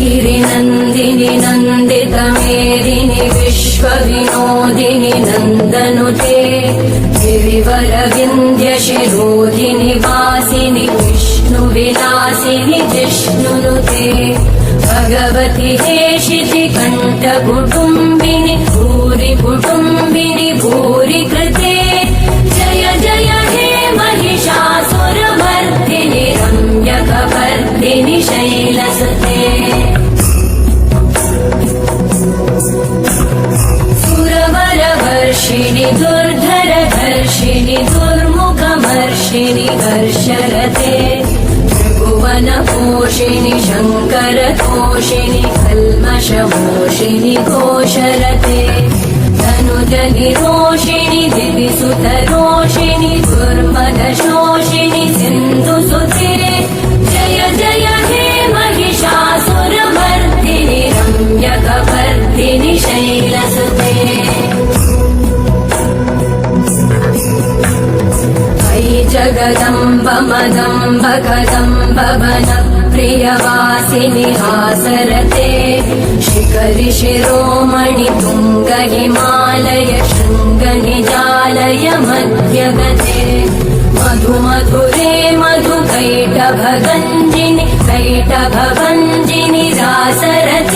गिरिनन्दिनि नन्दितमेदिनि विश्वविनोदिनि नन्दनुते गिरिवरविन्द्यशिरोधिनि वासिनि विष्णुविलासिनि जिष्णुनुते भगवति हेशिति कण्ठकुटुम्बिनि भूरि कुटुम्बिनि भूरि कृते जय जय हे महिषासुरमर्दिनि रम्यकपर्दिनि शैलसुते सुरवरवर्षिणि दुर्धरधर्षिणि दुर्मुखमर्षिणि हर्षरते त्रिभुवनपोषिणि शङ्करतोषिणि कल्मषमोषिणि घोषरते धनुजनिरोषिणि दिविसुतरोषिणि दुर्मदशोषिणि सिन्धुसुते जय जय हे महिषासुरमर्दिनि रम्यकपर्दिनि शैलसुते अयि जगदम्ब मदम्ब कदम्ब वनप्रियवासिनि हासरते शिखरि शिरोमणि तुङ्ग हिमालय शृङ्ग निजालय मध्यगते मधु मधुरे मधु कैटभगञ्जिनि कैटभभञ्जिनि रासरते